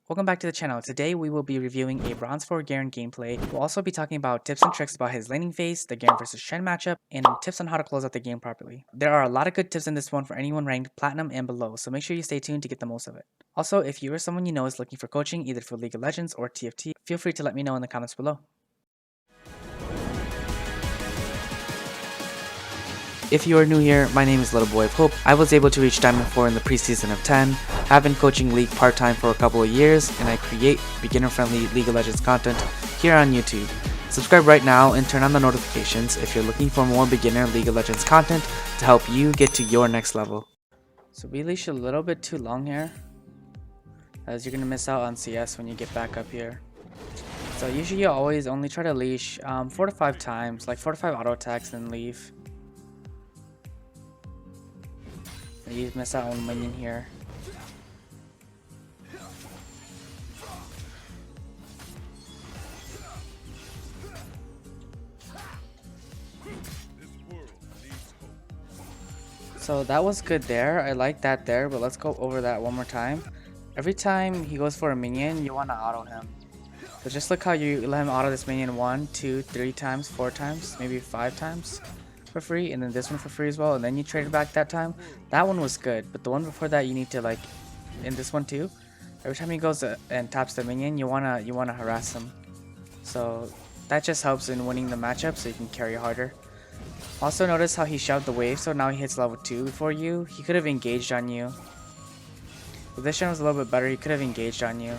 Welcome back to the channel. Today we will be reviewing a Bronze 4 Garen gameplay. We'll also be talking about tips and tricks about his laning phase, the Garen vs Shen matchup, and tips on how to close out the game properly. There are a lot of good tips in this one for anyone ranked Platinum and below, so make sure you stay tuned to get the most of it. Also, if you or someone you know is looking for coaching either for League of Legends or TFT, feel free to let me know in the comments below. If you are new here, my name is LittleBoyOfHope. I was able to reach Diamond 4 in the preseason of 10. I've been coaching League part-time for a couple of years, and I create beginner-friendly League of Legends content here on YouTube. Subscribe right now and turn on the notifications if you're looking for more beginner League of Legends content to help you get to your next level. So we leash a little bit too long here, as you're going to miss out on CS when you get back up here. So usually you always only try to leash 4 to 5 times, like 4 to 5 auto attacks and leave. You miss out on minion here. So that was good there. I like that there, but let's go over that one more time. Every time he goes for a minion, you want to auto him. So just look how you let him auto this minion 1, 2, 3 times, 4 times, maybe 5 times for free, and then this one for free as well, and then you trade it back that time. That one was good, but the one before that you need to, like, in this one too, every time he goes and taps the minion, you wanna harass him. So that just helps in winning the matchup, so you can carry harder. Also notice how he shoved the wave, so now he hits level 2 before you. He could have engaged on you. If this Shen was a little bit better, he could have engaged on you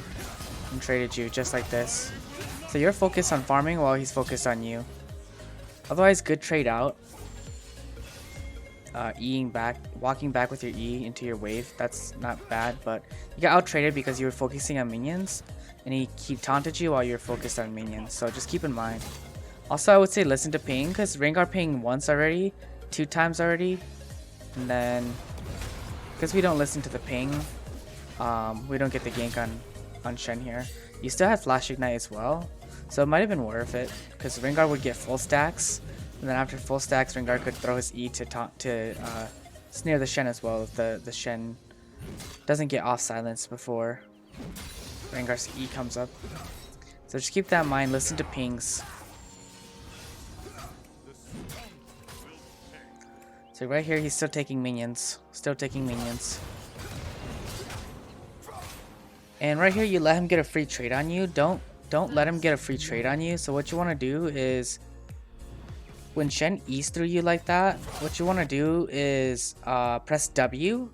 and traded you just like this. So you're focused on farming while he's focused on you. Otherwise, good trade out. Walking back with your E into your wave, that's not bad, but you got out traded because you were focusing on minions and he taunted you while you're focused on minions, so just keep in mind. Also, I would say listen to ping, because Rengar pinged once already, 2 times already, and then because we don't listen to the ping, we don't get the gank on Shen here. You still have flash ignite as well, so it might have been worth it because Rengar would get full stacks. And then after full stacks, Rengar could throw his E to snare the Shen as well if the Shen doesn't get off silence before Rengar's E comes up. So just keep that in mind, listen to pings. So right here, he's still taking minions. And right here, you let him get a free trade on you. Don't let him get a free trade on you. So what you want to do is, when Shen E's through you like that, what you want to do is press W.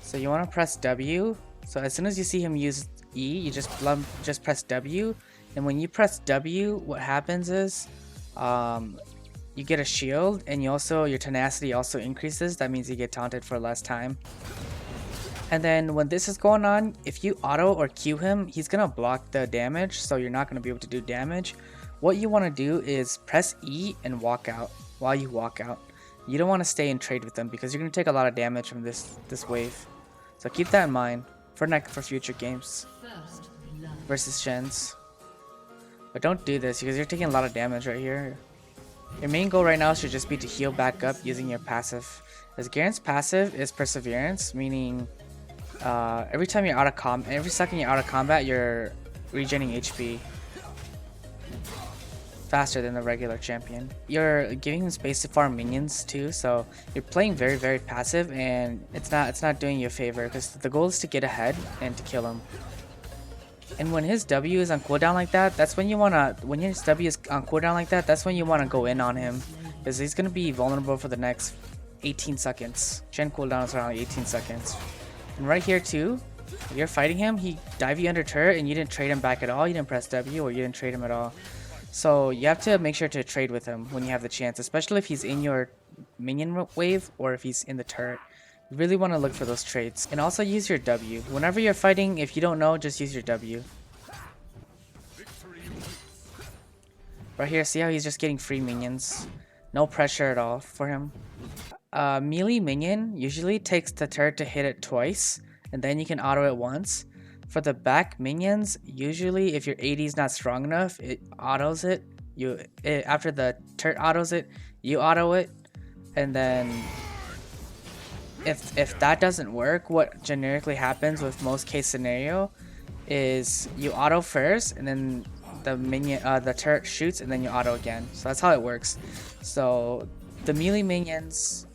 So you want to press W. So as soon as you see him use E, you just press W. And when you press W, what happens is you get a shield, and your tenacity also increases. That means you get taunted for less time. And then when this is going on, if you auto or Q him, he's gonna block the damage, so you're not gonna be able to do damage. What you want to do is press E and walk out while you walk out. You don't want to stay and trade with them because you're going to take a lot of damage from this wave. So keep that in mind for future games versus Shens. But don't do this because you're taking a lot of damage right here. Your main goal right now should just be to heal back up using your passive. As Garen's passive is Perseverance, meaning every second you're out of combat, you're regenerating HP faster than the regular champion. You're giving him space to farm minions too, so you're playing very, very passive, and it's not doing you a favor because the goal is to get ahead and to kill him. And when his W is on cooldown like that, that's when you wanna go in on him, because he's gonna be vulnerable for the next 18 seconds. Shen cooldown is around 18 seconds. And right here too, if you're fighting him, he dive you under turret and you didn't trade him back at all. You didn't press W or you didn't trade him at all. So you have to make sure to trade with him when you have the chance, especially if he's in your minion wave or if he's in the turret. You really want to look for those trades. And also use your W. Whenever you're fighting, if you don't know, just use your W. Right here, see how he's just getting free minions? No pressure at all for him. Melee minion usually takes the turret to hit it twice, and then you can auto it once. For the back minions, usually if your AD is not strong enough, it autos it. After the turret autos it, you auto it, and then if that doesn't work, what generically happens with most case scenario is you auto first, and then the turret shoots, and then you auto again. So that's how it works. So the melee minions,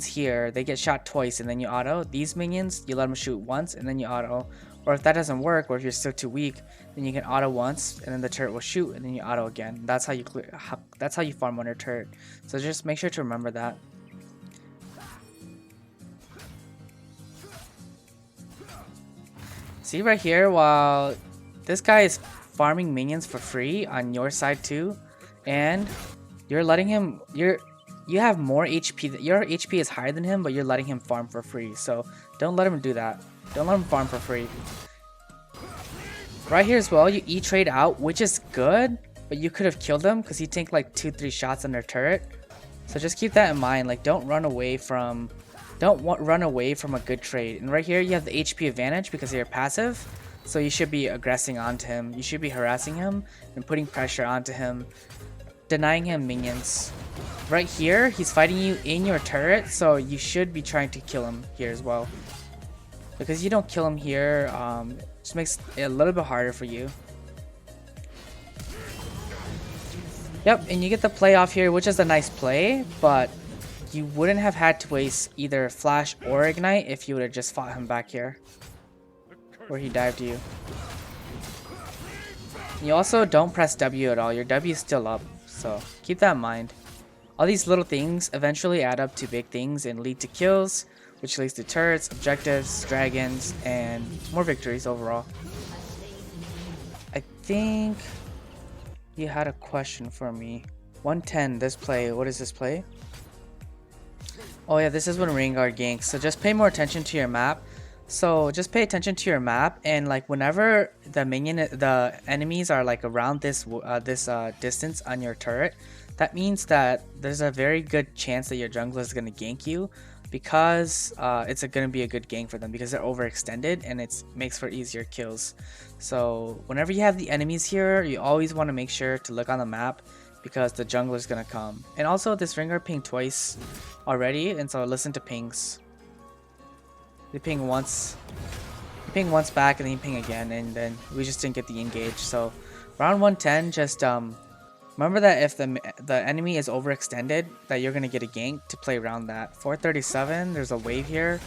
here, they get shot twice, and then you auto. These minions, you let them shoot once, and then you auto. Or if that doesn't work, or if you're still too weak, then you can auto once, and then the turret will shoot, and then you auto again. That's how you that's how you farm under turret. So just make sure to remember that. See right here, while this guy is farming minions for free on your side too, and you're letting him, you have more HP, your HP is higher than him, but you're letting him farm for free. So don't let him do that. Don't let him farm for free. Right here as well, you E-trade out, which is good, but you could have killed him because he tanked like 2-3 shots under turret. So just keep that in mind. Like, don't run away from a good trade. And right here you have the HP advantage because you're passive, so you should be aggressing onto him. You should be harassing him and putting pressure onto him, denying him minions. Right here he's fighting you in your turret, so you should be trying to kill him here as well, because you don't kill him here, just makes it a little bit harder for you. Yep, and you get the play off here, which is a nice play, but you wouldn't have had to waste either flash or ignite if you would have just fought him back here where he dived you. You also don't press W at all. Your W is still up, so keep that in mind. All these little things eventually add up to big things and lead to kills, which leads to turrets, objectives, dragons, and more victories overall. I think you had a question for me. 110, this play. What is this play? Oh yeah, this is when Rengar ganks. So just pay more attention to your map. So just pay attention to your map, and like whenever the enemies are like around this distance on your turret, that means that there's a very good chance that your jungler is gonna gank you, because it's gonna be a good gank for them because they're overextended and it makes for easier kills. So whenever you have the enemies here, you always want to make sure to look on the map, because the jungler is gonna come. And also this Rengar pinged twice already, and so listen to pings. They ping once, back, and then you ping again, and then we just didn't get the engage. So round 110, just remember that if the enemy is overextended, that you're gonna get a gank to play around that. 437, there's a wave here.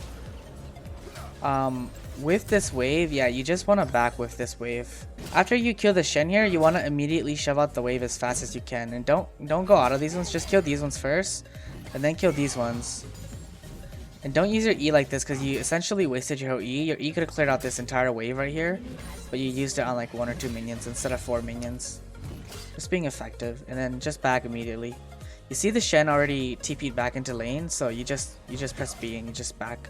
With this wave, yeah, you just want to back with this wave. After you kill the Shen here, you want to immediately shove out the wave as fast as you can, and don't go out of these ones. Just kill these ones first, and then kill these ones. And don't use your E like this, because you essentially wasted your whole E. Your E could have cleared out this entire wave right here, but you used it on like 1 or 2 minions instead of 4 minions. Just being effective, and then just back immediately. You see the Shen already TP'd back into lane, so you just press B and you just back.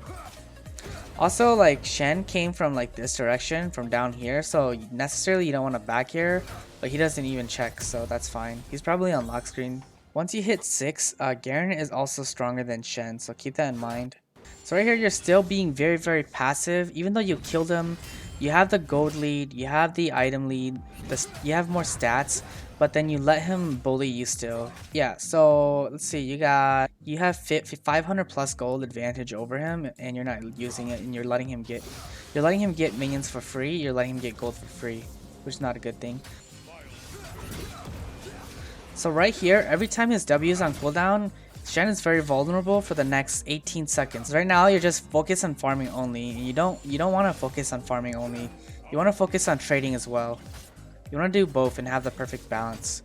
Also, like, Shen came from like this direction, from down here, so necessarily you don't want to back here, but he doesn't even check, so that's fine. He's probably on lock screen. Once you hit 6, Garen is also stronger than Shen, so keep that in mind. So right here, you're still being very, very passive. Even though you killed him, you have the gold lead, you have the item lead, you have more stats, but then you let him bully you still. Yeah, so let's see, you have 500 plus gold advantage over him, and you're not using it, and you're letting him get minions for free. You're letting him get gold for free, which is not a good thing. So right here, every time his W is on cooldown, Shen is very vulnerable for the next 18 seconds. Right now, you're just focused on farming only. You don't want to focus on farming only. You want to focus on trading as well. You want to do both and have the perfect balance.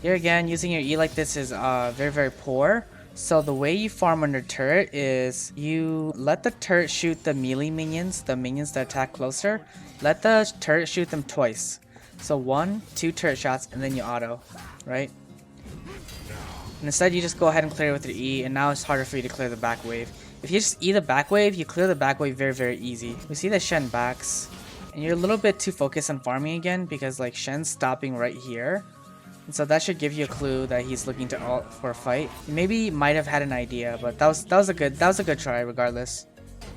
Here again, using your E like this is very, very poor. So the way you farm under turret is you let the turret shoot the melee minions, the minions that attack closer. Let the turret shoot them twice. So 1, 2 turret shots, and then you auto, right? And instead, you just go ahead and clear with your E, and now it's harder for you to clear the back wave. If you just E the back wave, you clear the back wave very, very easy. We see that Shen backs, and you're a little bit too focused on farming again, because like Shen's stopping right here. And so that should give you a clue that he's looking to ult for a fight. Maybe you might have had an idea, but that was a good try regardless.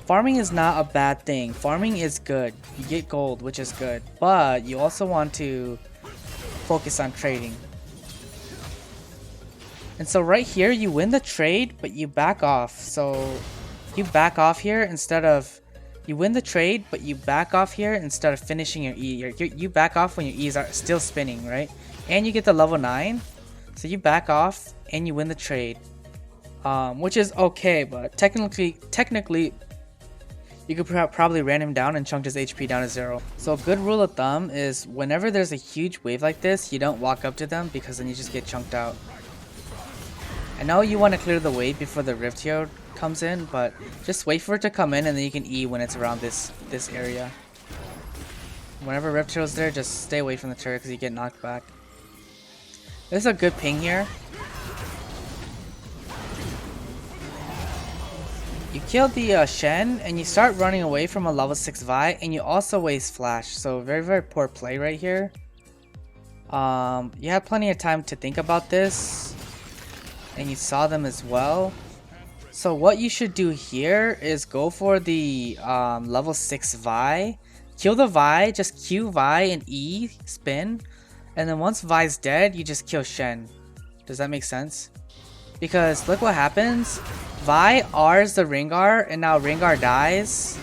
Farming is not a bad thing. Farming is good. You get gold, which is good, but you also want to focus on trading. And so right here, you win the trade, but you back off. So you back off here instead of, you win the trade, but you back off here instead of finishing your E. You back off when your E's are still spinning, right? And you get the level 9, so you back off and you win the trade, which is okay, but technically you could probably ran him down and chunked his HP down to 0. So a good rule of thumb is whenever there's a huge wave like this, you don't walk up to them because then you just get chunked out. I know you want to clear the wave before the Rift Hero comes in, but just wait for it to come in and then you can E when it's around this area. Whenever Rift Hero's there, just stay away from the turret because you get knocked back. There's a good ping here. You kill the Shen and you start running away from a level 6 Vi, and you also waste flash, so very poor play right here. You have plenty of time to think about this, and you saw them as well. So what you should do here is go for the level 6 Vi, kill the Vi, just Q Vi and E spin, and then once Vi's dead, you just kill Shen. Does that make sense? Because look what happens. Vi R's the Rengar, and now Rengar dies.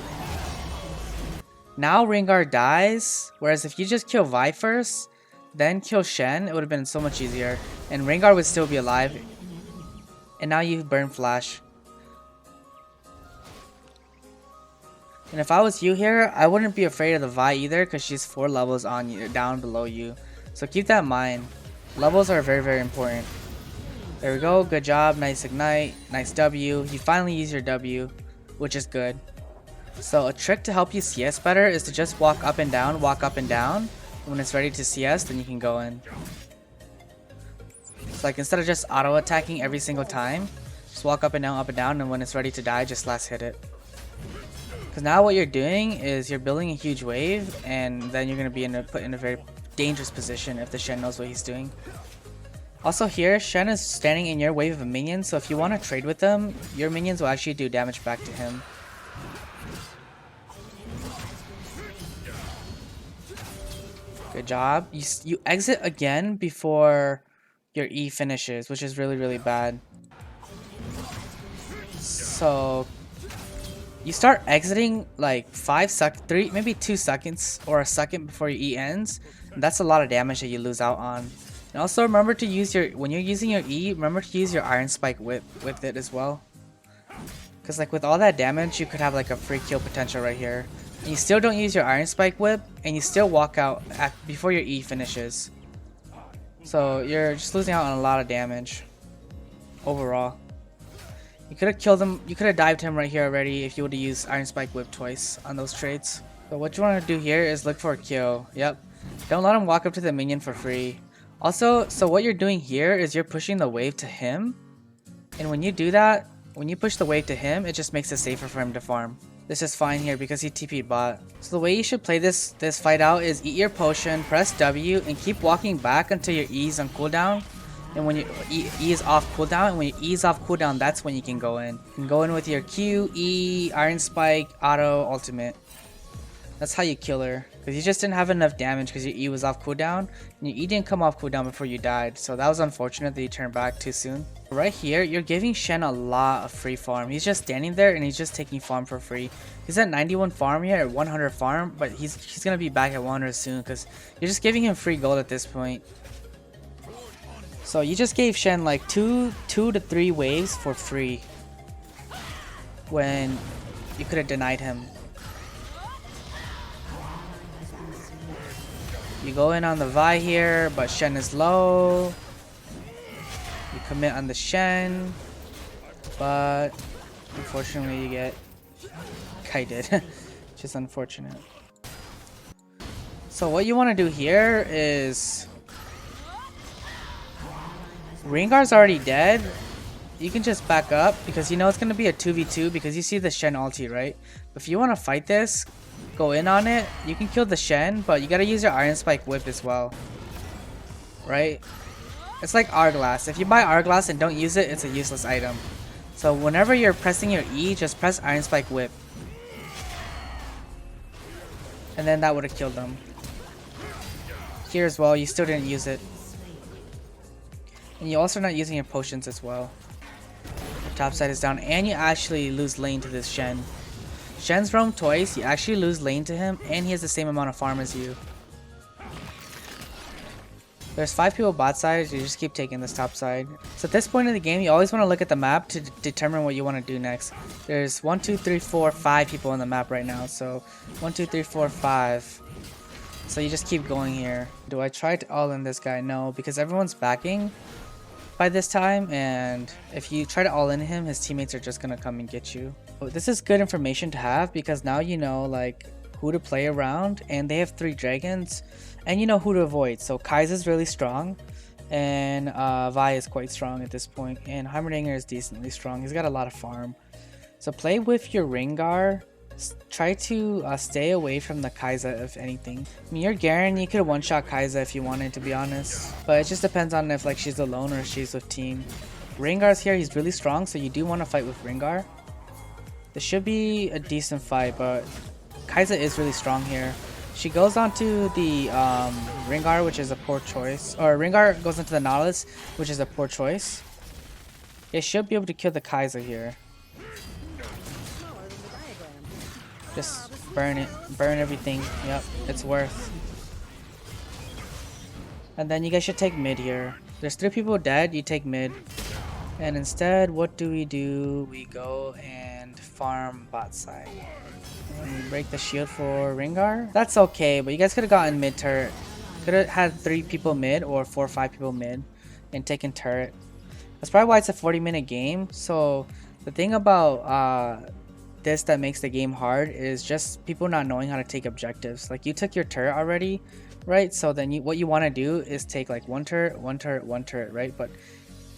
Now Rengar dies, whereas if you just kill Vi first, then kill Shen, it would have been so much easier. And Rengar would still be alive. And now you burn flash. And if I was you here, I wouldn't be afraid of the Vi either, because she's 4 levels on you, down below you. So keep that in mind. Levels are very important. There we go, good job, nice ignite, nice W. You finally use your W, which is good. So a trick to help you CS better is to just walk up and down, walk up and down. When it's ready to CS, then you can go in. So like instead of just auto attacking every single time, just walk up and down, and when it's ready to die, just last hit it. Because now what you're doing is you're building a huge wave, and then you're going to be put in a very dangerous position if the Shen knows what he's doing. Also here, Shen is standing in your wave of minions, so if you want to trade with them, your minions will actually do damage back to him. Good job. You exit again before your E finishes, which is really bad. So you start exiting like 3, maybe 2 seconds or a second before your E ends. And that's a lot of damage that you lose out on. And also remember to use when you're using your E, remember to use your Iron Spike whip with it as well. Because like with all that damage, you could have like a free kill potential right here. And you still don't use your Iron Spike whip, and you still walk out before your E finishes. So you're just losing out on a lot of damage overall. You could have killed him, you could have dived him right here already if you would have used Iron Spike whip twice on those trades. So what you want to do here is look for a kill. Yep. Don't let him walk up to the minion for free. Also, so what you're doing here is you're pushing the wave to him. And when you do that, when you push the wave to him, it just makes it safer for him to farm. This is fine here because he TP'd bot. So the way you should play this fight out is eat your potion, press W, and keep walking back until your E's on cooldown. And when your E is off cooldown, and when your E is off cooldown, that's when you can go in. You can go in with your Q, E, Iron Spike, Auto, Ultimate. That's how you kill her. Because you just didn't have enough damage because your E was off cooldown. And your E didn't come off cooldown before you died. So that was unfortunate that you turned back too soon. Right here, you're giving Shen a lot of free farm. He's just standing there and he's just taking farm for free. He's at 91 farm here, at 100 farm. But he's going to be back at 100 soon because you're just giving him free gold at this point. So you just gave Shen like 2 to 3 waves for free. When you could have denied him. You go in on the Vi here, but Shen is low. You commit on the Shen, but unfortunately you get kited, which is unfortunate. So what you want to do here is, Rengar's already dead. You can just back up because you know it's going to be a 2v2 because you see the Shen ulti, right? If you want to fight this, go in on it, you can kill the Shen, but you gotta use your Iron Spike whip as well, right? It's like Hourglass. If you buy Hourglass and don't use it, it's a useless item. So whenever you're pressing your E, just press Iron Spike whip, and then that would have killed them. Here as well, you still didn't use it, and you're also not using your potions as well. Top side is down, and you actually lose lane to this Shen. Shen's roam twice, you actually lose lane to him, and he has the same amount of farm as you. There's 5 people bot side, you just keep taking this top side. So at this point in the game, you always want to look at the map to determine what you want to do next. There's 1, 2, 3, 4, 5 people on the map right now. So 1, 2, 3, 4, 5. So you just keep going here. Do I try to all in this guy? No, because everyone's backing by this time, and if you try to all in him, his teammates are just gonna come and get you. But this is good information to have because now you know like who to play around, and they have 3 dragons, and you know who to avoid. So Kai'Sa's really strong, and Vi is quite strong at this point, and Heimerdinger is decently strong. He's got a lot of farm. So play with your Rengar. Try to stay away from the Kai'Sa if anything. I mean, you're Garen, you could one-shot Kai'Sa if you wanted, to be honest. But it just depends on if like she's alone or she's with team. Rengar's here, he's really strong, so you do want to fight with Rengar. This should be a decent fight, but Kai'Sa is really strong here. She goes onto the Rengar, which is a poor choice. Or Rengar goes into the Nautilus, which is a poor choice. It should be able to kill the Kai'Sa here. Just burn it. Burn everything. Yep, it's worth. And then you guys should take mid here. There's 3 people dead, you take mid. And instead, what do? We go and farm bot side. And break the shield for Rengar. That's okay, but you guys could have gotten mid turret. Could have had 3 people mid or 4 or 5 people mid and taken turret. That's probably why it's a 40-minute game. So the thing about this that makes the game hard is just people not knowing how to take objectives. Like you took your turret already, right? So then what you want to do is take like 1 turret, 1 turret, 1 turret, right? But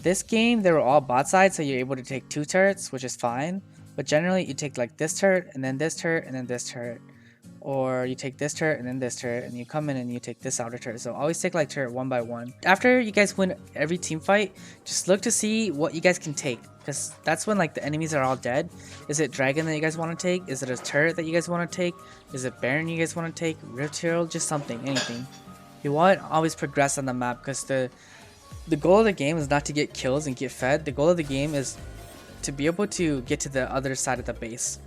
this game they were all bot side, so you're able to take 2 turrets, which is fine. But generally you take like this turret and then this turret and then this turret, or you take this turret and then this turret, and you come in and you take this outer turret. So always take like turret 1 by 1. After you guys win every team fight, just look to see what you guys can take, because that's when like the enemies are all dead. Is it dragon that you guys want to take? Is it a turret that you guys want to take? Is it Baron you guys want to take? Rift Herald? Just something, anything. You want to always progress on the map, because the goal of the game is not to get kills and get fed. The goal of the game is to be able to get to the other side of the base.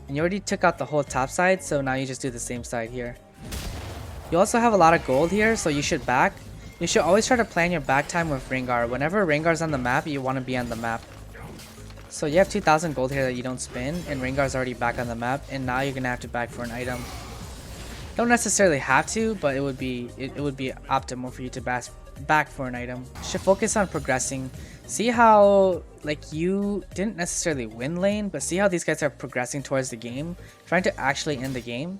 And you already took out the whole top side, so now you just do the same side here. You also have a lot of gold here, so you should back. You should always try to plan your back time with Rengar. Whenever Rengar's on the map, you want to be on the map. So you have 2,000 gold here that you don't spend, and Rengar's already back on the map, and now you're gonna have to back for an item. Don't necessarily have to, but it would be optimal for you to back for an item. You should focus on progressing. See how like you didn't necessarily win lane, but see how these guys are progressing towards the game, trying to actually end the game,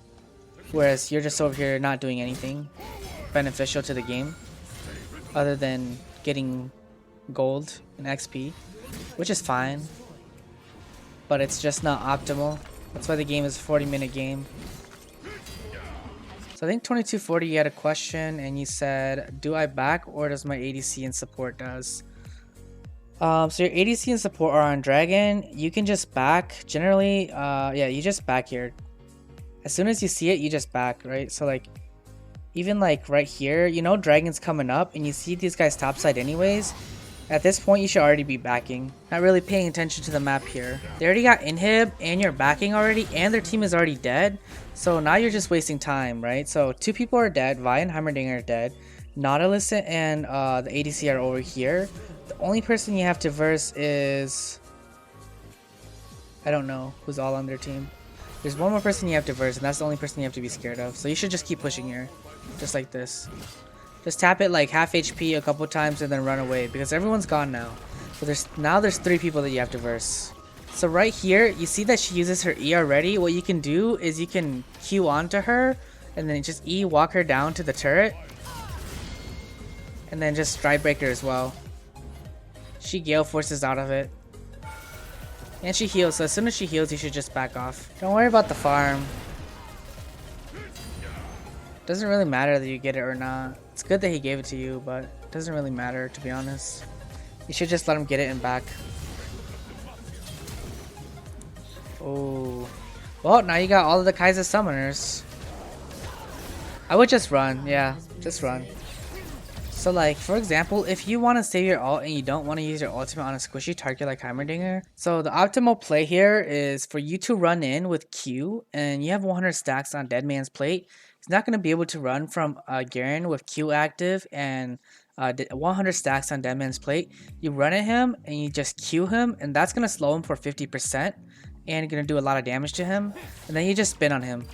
whereas you're just over here not doing anything beneficial to the game other than getting gold and XP, which is fine, but it's just not optimal. That's why the game is a 40-minute game. So I think 2240, you had a question and you said, do I back or does my ADC and support does? So your ADC and support are on dragon. You can just back. Generally, yeah, you just back here. As soon as you see it, you just back, right? So like, even like right here, you know dragon's coming up and you see these guys topside anyways. At this point, you should already be backing. Not really paying attention to the map here. They already got inhib and you're backing already, and their team is already dead. So now you're just wasting time, right? So 2 people are dead. Vi and Heimerdinger are dead. Nautilus and the ADC are over here. The only person you have to verse is... I don't know who's all on their team. There's one more person you have to verse, and that's the only person you have to be scared of. So you should just keep pushing here. Just like this. Just tap it like half HP a couple times and then run away, because everyone's gone now. So there's 3 people that you have to verse. So right here, you see that she uses her E already. What you can do is you can Q onto her and then just E walk her down to the turret. And then just stride break her as well. She Gale forces out of it. And she heals, so as soon as she heals, you should just back off. Don't worry about the farm. Doesn't really matter that you get it or not. It's good that he gave it to you, but it doesn't really matter, to be honest. You should just let him get it and back. Oh. Well, now you got all of the Kai'Sa summoners. I would just run, yeah. Just run. So like, for example, if you want to save your ult and you don't want to use your ultimate on a squishy target like Heimerdinger, so the optimal play here is for you to run in with Q, and you have 100 stacks on Dead Man's Plate. He's not going to be able to run from Garen with Q active and 100 stacks on Dead Man's Plate. You run at him and you just Q him, and that's going to slow him for 50% and going to do a lot of damage to him. And then you just spin on him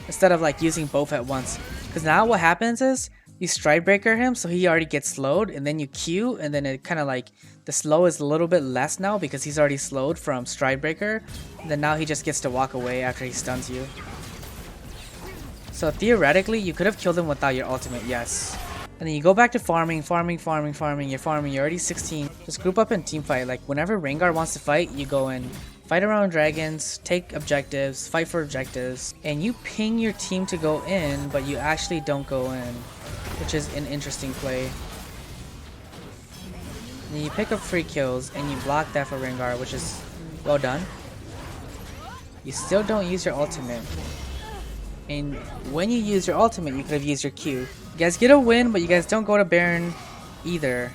instead of like using both at once. Because now what happens is you stride breaker him, so he already gets slowed, and then you Q, and then it kind of like the slow is a little bit less now because he's already slowed from stride breaker. And then now he just gets to walk away after he stuns you. So theoretically, you could have killed him without your ultimate, yes. And then you go back to farming. You're farming. You're already 16. Just group up and team fight. Like whenever Rengar wants to fight, you go in. Fight around dragons, take objectives, fight for objectives, and you ping your team to go in, but you actually don't go in, which is an interesting play. And you pick up free kills, and you block that for Rengar, which is well done. You still don't use your ultimate. And when you use your ultimate, you could have used your Q. You guys get a win, but you guys don't go to Baron either.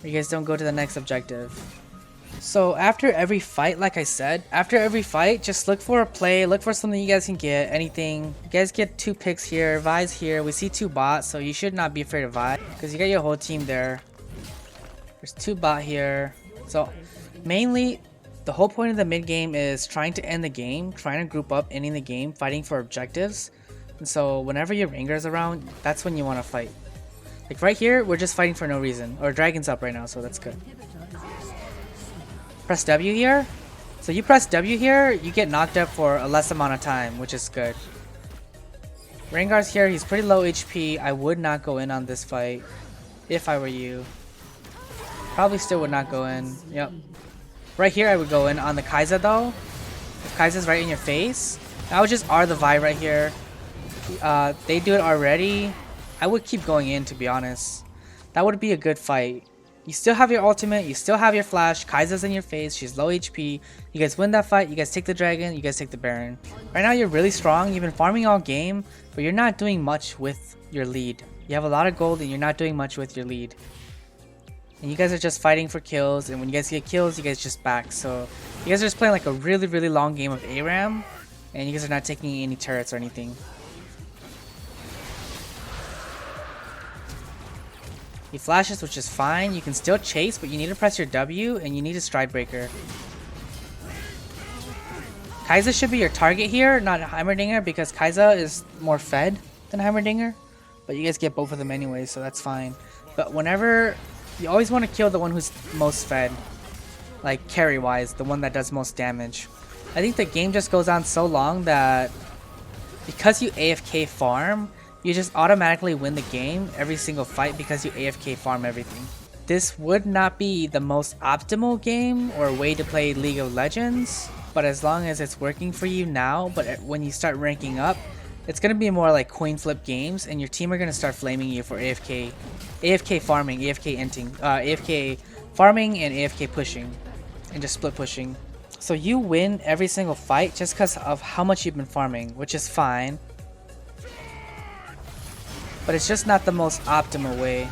You guys don't go to the next objective. So after every fight, like I said, after every fight, just look for a play, look for something you guys can get, anything. You guys get 2 picks here, Vi's here. We see 2 bots, so you should not be afraid of Vi, because you got your whole team there. There's 2 bot here. So mainly, the whole point of the mid game is trying to end the game, trying to group up, ending the game, fighting for objectives. And so whenever your Rengar's around, that's when you want to fight. Like right here, we're just fighting for no reason. Or Dragon's up right now, so that's good. Press W here. So you press W here, you get knocked up for a less amount of time, which is good. Rengar's here, he's pretty low HP. I would not go in on this fight if I were you. Probably still would not go in. Yep. Right here I would go in on the Kai'Sa though. If Kai'Sa's right in your face, I would just R the Vi right here. They do it already. I would keep going in, to be honest. That would be a good fight. You still have your ultimate, you still have your flash, Kai'Sa's in your face, she's low HP. You guys win that fight, you guys take the dragon, you guys take the Baron. Right now you're really strong, you've been farming all game, but you're not doing much with your lead. You have a lot of gold and you're not doing much with your lead. And you guys are just fighting for kills, and when you guys get kills, you guys just back. So you guys are just playing like a really long game of ARAM, and you guys are not taking any turrets or anything. He flashes, which is fine. You can still chase, but you need to press your W and you need a stride breaker. Kai'Sa should be your target here, not Heimerdinger, because Kai'Sa is more fed than Heimerdinger. But you guys get both of them anyway, so that's fine. But whenever, you always want to kill the one who's most fed. Like carry-wise, the one that does most damage. I think the game just goes on so long that because you AFK farm, you just automatically win the game every single fight because you AFK farm everything. This would not be the most optimal game or way to play League of Legends, but as long as it's working for you now, but when you start ranking up, it's going to be more like coin flip games, and your team are going to start flaming you for AFK farming, AFK inting, AFK farming and AFK pushing, and just split pushing. So you win every single fight just because of how much you've been farming, which is fine. But it's just not the most optimal way.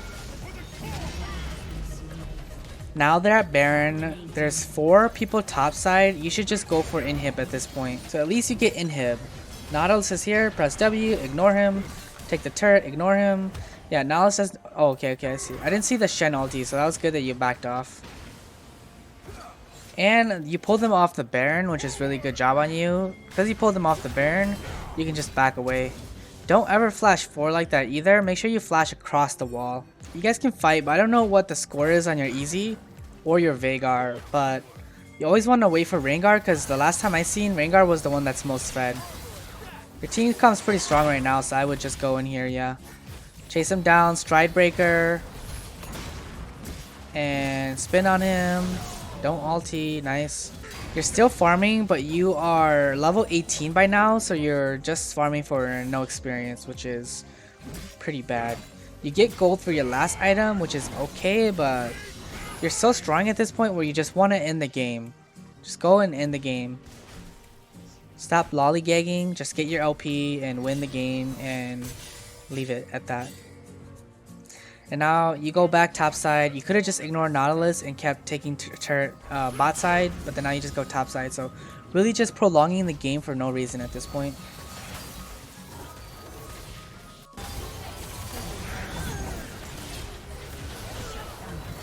Now they're at Baron. There's 4 people topside. You should just go for inhib at this point. So at least you get inhib. Nautilus is here. Press W. Ignore him. Take the turret. Ignore him. Yeah, Nautilus says... Oh, okay, I see. I didn't see the Shen ulti, so that was good that you backed off. And you pulled them off the Baron, which is really good job on you. Because you pulled them off the Baron, you can just back away. Don't ever flash 4 like that either. Make sure you flash across the wall. You guys can fight, but I don't know what the score is on your Easy or your Veigar. But you always want to wait for Rengar, because the last time I seen, Rengar was the one that's most fed. Your team comes pretty strong right now, so I would just go in here, yeah. Chase him down, stride breaker. And spin on him. Don't ulti, nice. You're still farming, but you are level 18 by now, so you're just farming for no experience, which is pretty bad. You get gold for your last item, which is okay, but you're so strong at this point where you just want to end the game. Just go and end the game. Stop lollygagging, just get your LP and win the game and leave it at that. And now you go back top side. You could have just ignored Nautilus and kept taking bot side, but then now you just go top side. So really just prolonging the game for no reason at this point.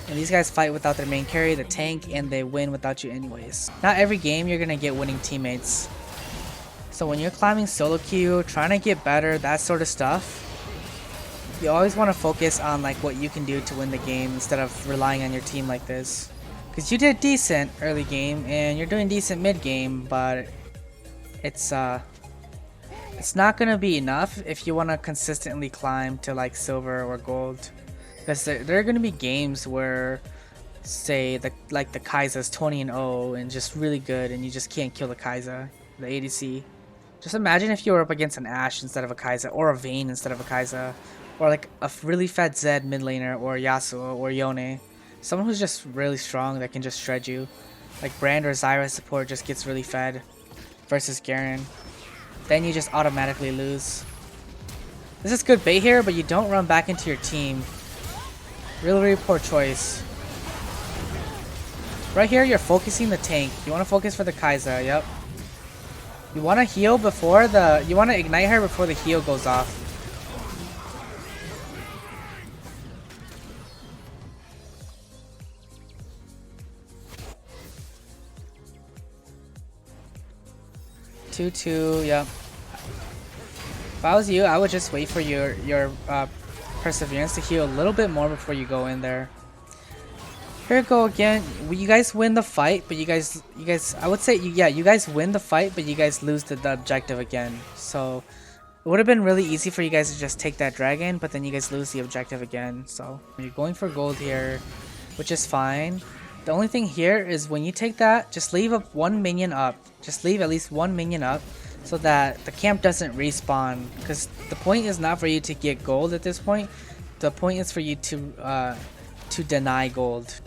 And these guys fight without their main carry, the tank, and they win without you anyways. Not every game you're gonna get winning teammates. So when you're climbing solo queue, trying to get better, that sort of stuff, you always want to focus on like what you can do to win the game instead of relying on your team like this. Because you did decent early game and you're doing decent mid game, but it's not gonna be enough if you want to consistently climb to like silver or gold. Because there are gonna be games where, say the Kai'Sa's 20-0 and just really good, and you just can't kill the Kai'Sa, the ADC. Just imagine if you were up against an Ashe instead of a Kai'Sa, or a Vayne instead of a Kai'Sa, or like a really fat Zed mid laner, or Yasuo, or Yone. Someone who's just really strong that can just shred you. Like Brand or Zyra support just gets really fed versus Garen. Then you just automatically lose. This is good bait here, but you don't run back into your team. Really, really poor choice. Right here, you're focusing the tank. You want to focus for the Kai'Sa, yep. You want to heal before the... You want to ignite her before the heal goes off. Two, yep. If I was you, I would just wait for your perseverance to heal a little bit more before you go in there. Here we go again. You guys win the fight, but you guys, I would say, you guys win the fight, but you guys lose the objective again. So it would have been really easy for you guys to just take that dragon, but then you guys lose the objective again. So you're going for gold here, which is fine. The only thing here is when you take that, just leave one minion up. Just leave at least one minion up so that the camp doesn't respawn. Because the point is not for you to get gold at this point. The point is for you to deny gold.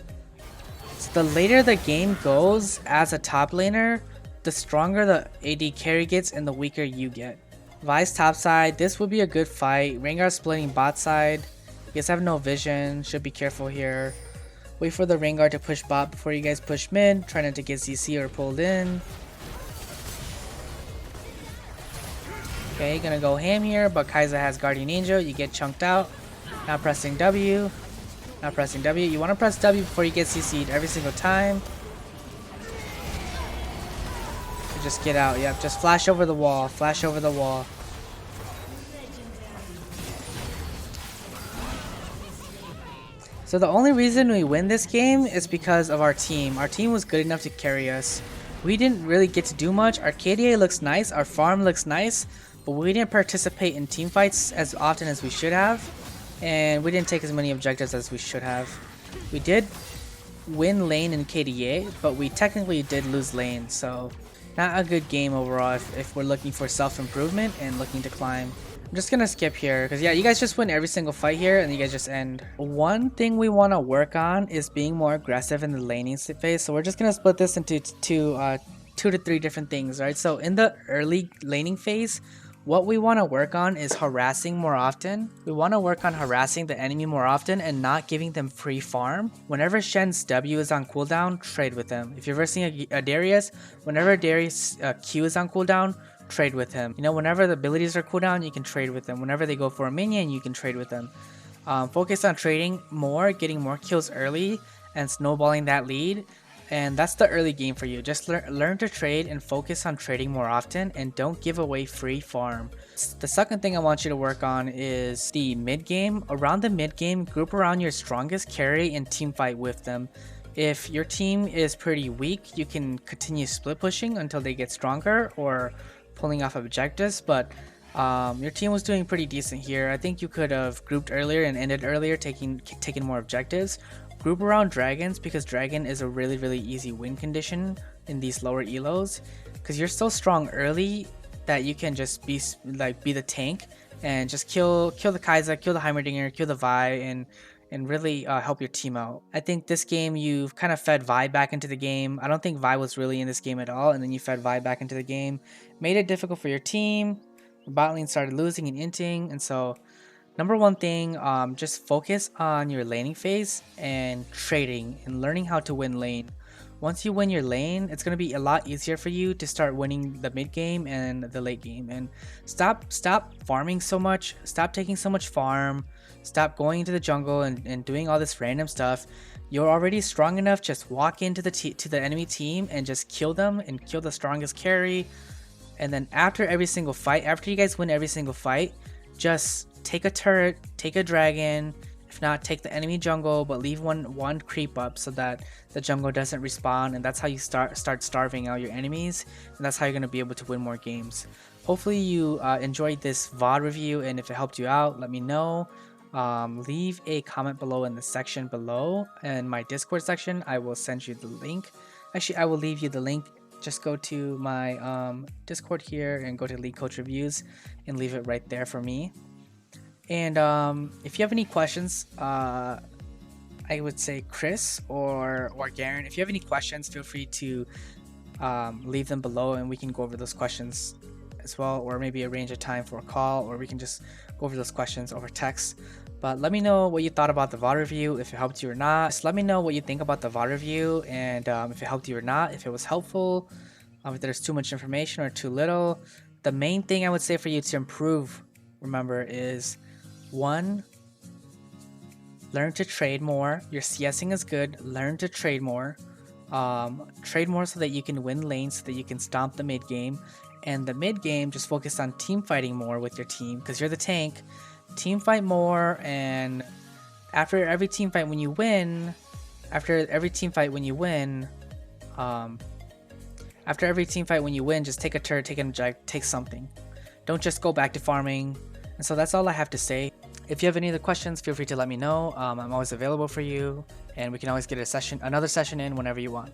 So the later the game goes as a top laner, the stronger the AD carry gets and the weaker you get. Vi's top side, this would be a good fight. Rengar splitting bot side. You guys have no vision, should be careful here. Wait for the Rengar to push bot before you guys push mid, try not to get CC or pulled in. Okay, gonna go ham here, but Kai'Sa has Guardian Angel, you get chunked out. Now pressing W. Not pressing W. You want to press W before you get CC'd every single time. Just get out. Yep. Just flash over the wall. Flash over the wall. So the only reason we win this game is because of our team. Our team was good enough to carry us. We didn't really get to do much. Our KDA looks nice. Our farm looks nice. But we didn't participate in team fights as often as we should have. And we didn't take as many objectives as we should have. We did win lane in KDA, but we technically did lose lane, so not a good game overall if we're looking for self-improvement and looking to climb. I'm just gonna skip here, because yeah, you guys just win every single fight here, and you guys just end. One thing we want to work on is being more aggressive in the laning phase, so we're just gonna split this into two to three different things, right? So in the early laning phase, what we want to work on is harassing more often. We want to work on harassing the enemy more often and not giving them free farm. Whenever Shen's W is on cooldown, trade with him. If you're versing a Darius, whenever Darius Q is on cooldown, trade with him. You know, whenever the abilities are cooldown, you can trade with them. Whenever they go for a minion, you can trade with them. Focus on trading more, getting more kills early, and snowballing that lead. And that's the early game for you. Just learn to trade and focus on trading more often, and don't give away free farm. The second thing I want you to work on is the mid game. Around the mid game, group around your strongest carry and team fight with them. If your team is pretty weak, you can continue split pushing until they get stronger or pulling off objectives, but your team was doing pretty decent here. I think you could have grouped earlier and ended earlier, taking more objectives. Group around dragons, because dragon is a really easy win condition in these lower elos, because you're so strong early that you can just be the tank and just kill the Kai'Sa, kill the Heimerdinger, kill the Vi, and really help your team out. I think this game you've kind of fed Vi back into the game. I don't think Vi was really in this game at all, and then you fed Vi back into the game, made it difficult for your team. The bot lane started losing and inting, and so Number one thing, just focus on your laning phase and trading and learning how to win lane. Once you win your lane, it's going to be a lot easier for you to start winning the mid game and the late game. And stop farming so much, stop taking so much farm, stop going into the jungle and doing all this random stuff. You're already strong enough, just walk into the enemy team and just kill them and kill the strongest carry. And then after every single fight, after you guys win every single fight, just take a turret, take a dragon, if not take the enemy jungle, but leave one creep up so that the jungle doesn't respawn, and that's how you start starving out your enemies, and that's how you're going to be able to win more games. Hopefully you enjoyed this VOD review, and if it helped you out, let me know. Leave a comment below in the section below, in my Discord section. I will send you the link. Actually, I will leave you the link. Just go to my Discord here and go to League Coach Reviews and leave it right there for me. And if you have any questions, I would say Chris or Garen, if you have any questions, feel free to leave them below and we can go over those questions as well, or maybe arrange a time for a call, or we can just go over those questions over text. But let me know what you thought about the VOD review, if it helped you or not. Just let me know what you think about the VOD review, and if it helped you or not, if it was helpful, if there's too much information or too little. The main thing I would say for you to improve, remember, is 1, learn to trade more. Your CSing is good, learn to trade more. Trade more so that you can win lanes, so that you can stomp the mid game. And the mid game, just focus on team fighting more with your team, because you're the tank. Team fight more, and after every team fight when you win, just take a turret, take an object, take something. Don't just go back to farming. And so that's all I have to say. If you have any other questions, feel free to let me know. I'm always available for you, and we can always get another session in whenever you want.